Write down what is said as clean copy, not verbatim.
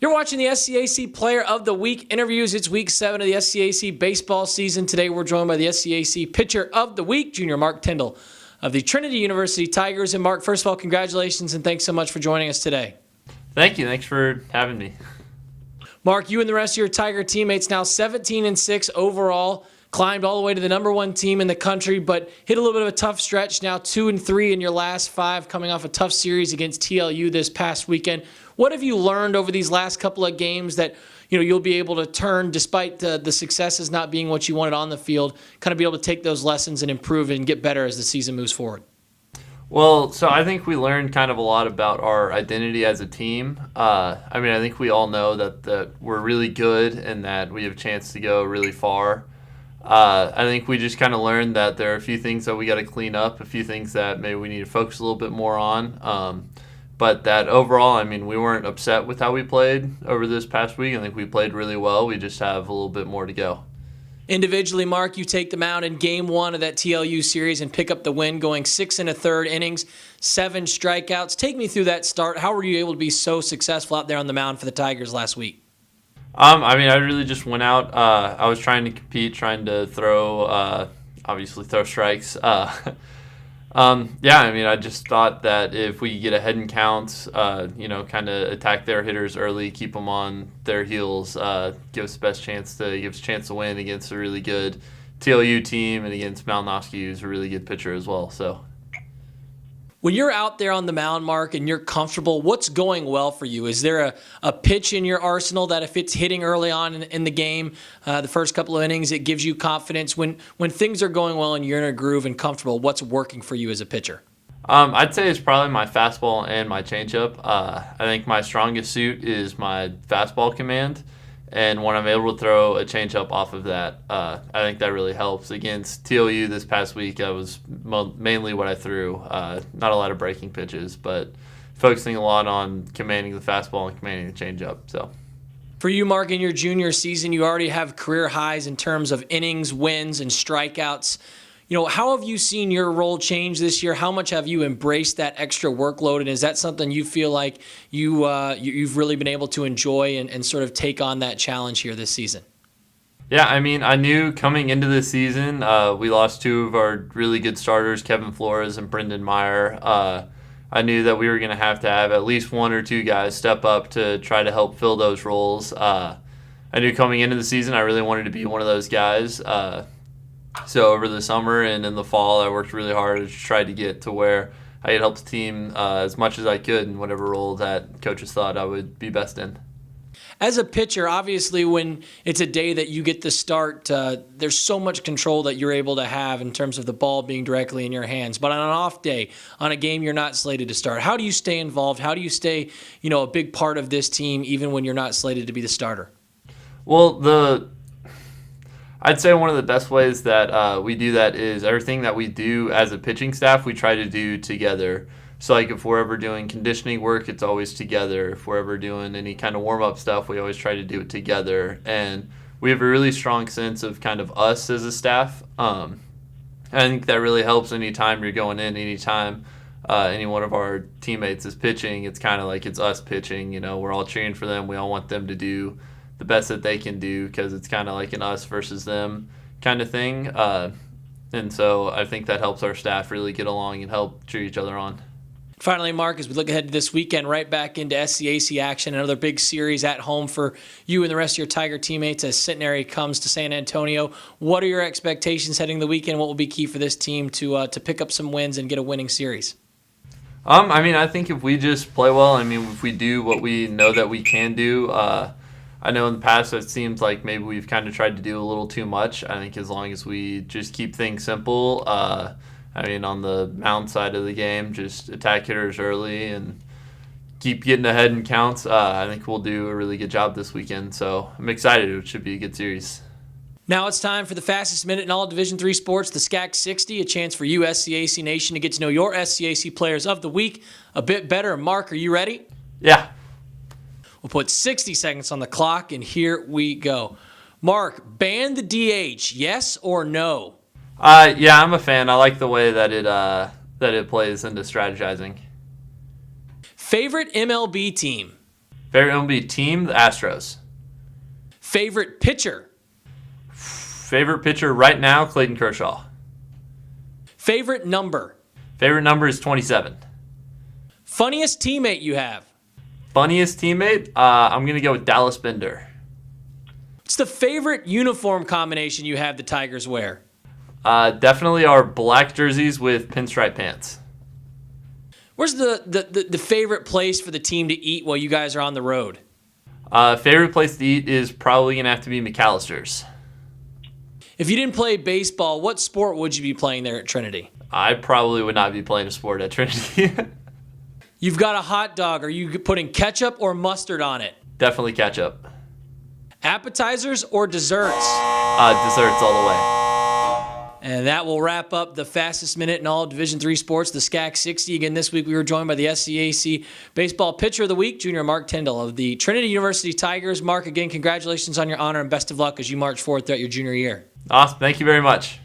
You're watching the SCAC Player of the Week interviews. It's week 7 of the SCAC baseball season. Today we're joined by the SCAC Pitcher of the Week, Junior Mark Tindall of the Trinity University Tigers. And Mark, first of all, congratulations and thanks so much for joining us today. Thank you. Thanks for having me. Mark, you and the rest of your Tiger teammates now 17-6 overall, climbed all the way to the number 1 team in the country, but hit a little bit of a tough stretch now, 2-3 in your last 5, coming off a tough series against TLU this past weekend. What have you learned over these last couple of games that you'll be able to turn, despite the successes not being what you wanted on the field, kind of be able to take those lessons and improve and get better as the season moves forward? Well, so I think we learned kind of a lot about our identity as a team. I think we all know that we're really good and that we have a chance to go really far. I think we just kind of learned that there are a few things that we got to clean up, a few things that maybe we need to focus a little bit more on. But that overall, we weren't upset with how we played over this past week. I think we played really well. We just have a little bit more to go. Individually, Mark, you take them out in Game 1 of that TLU series and pick up the win, going 6 1/3 innings, 7 strikeouts. Take me through that start. How were you able to be so successful out there on the mound for the Tigers last week? I really just went out. I was trying to compete, trying to throw strikes. I just thought that if we get ahead in counts, kind of attack their hitters early, keep them on their heels, give us a chance to win against a really good TLU team and against Malinowski, who's a really good pitcher as well. So, when you're out there on the mound, Mark, and you're comfortable, what's going well for you? Is there a pitch in your arsenal that if it's hitting early on in the game, the first couple of innings, it gives you confidence? When things are going well and you're in a groove and comfortable, what's working for you as a pitcher? I'd say it's probably my fastball and my changeup. I think my strongest suit is my fastball command. And when I'm able to throw a changeup off of that, I think that really helps. Against TLU this past week, that was mainly what I threw. Not a lot of breaking pitches, but focusing a lot on commanding the fastball and commanding the changeup. So, for you, Mark, in your junior season, you already have career highs in terms of innings, wins, and strikeouts. How have you seen your role change this year? How much have you embraced that extra workload? And is that something you feel like you've really been able to enjoy and sort of take on that challenge here this season? Yeah, I knew coming into this season, we lost 2 of our really good starters, Kevin Flores and Brendan Meyer. I knew that we were going to have at least 1 or 2 guys step up to try to help fill those roles. I knew coming into the season I really wanted to be one of those guys. So over the summer and in the fall, I worked really hard to try to get to where I could help the team as much as I could in whatever role that coaches thought I would be best in. As a pitcher, obviously, when it's a day that you get the start, there's so much control that you're able to have in terms of the ball being directly in your hands. But on an off day, on a game you're not slated to start, how do you stay involved? How do you stay, a big part of this team even when you're not slated to be the starter? Well, I'd say one of the best ways that we do that is everything that we do as a pitching staff, we try to do together. So, if we're ever doing conditioning work, it's always together. If we're ever doing any kind of warm-up stuff, we always try to do it together. And we have a really strong sense of kind of us as a staff. I think that really helps anytime you're going in, anytime any one of our teammates is pitching. It's kind of like it's us pitching. We're all cheering for them. We all want them to do the best that they can do because it's kind of like an us versus them kind of thing. And so I think that helps our staff really get along and help cheer each other on. Finally, Mark, as we look ahead to this weekend, right back into SCAC action, another big series at home for you and the rest of your Tiger teammates as Centenary comes to San Antonio. What are your expectations heading the weekend? What will be key for this team to pick up some wins and get a winning series? I think if we just play well, if we do what we know that we can do, I know in the past it seems like maybe we've kind of tried to do a little too much. I think as long as we just keep things simple, on the mound side of the game, just attack hitters early and keep getting ahead in counts, I think we'll do a really good job this weekend. So I'm excited. It should be a good series. Now it's time for the fastest minute in all Division III sports, the SCAC 60, a chance for you, SCAC Nation, to get to know your SCAC players of the week a bit better. Mark, are you ready? Yeah. We'll put 60 seconds on the clock, and here we go. Mark, ban the DH, yes or no? Yeah, I'm a fan. I like the way that it plays into strategizing. Favorite MLB team? Favorite MLB team, the Astros. Favorite pitcher? Favorite pitcher right now, Clayton Kershaw. Favorite number? Favorite number is 27. Funniest teammate you have? Funniest teammate, I'm going to go with Dallas Bender. What's the favorite uniform combination you have the Tigers wear? Definitely our black jerseys with pinstripe pants. Where's the favorite place for the team to eat while you guys are on the road? Favorite place to eat is probably going to have to be McAllister's. If you didn't play baseball, what sport would you be playing there at Trinity? I probably would not be playing a sport at Trinity. You've got a hot dog. Are you putting ketchup or mustard on it? Definitely ketchup. Appetizers or desserts? Desserts all the way. And that will wrap up the fastest minute in all Division III sports, the SCAC 60. Again, this week we were joined by the SCAC Baseball Pitcher of the Week, Junior Mark Tindall of the Trinity University Tigers. Mark, again, congratulations on your honor and best of luck as you march forward throughout your junior year. Awesome. Thank you very much.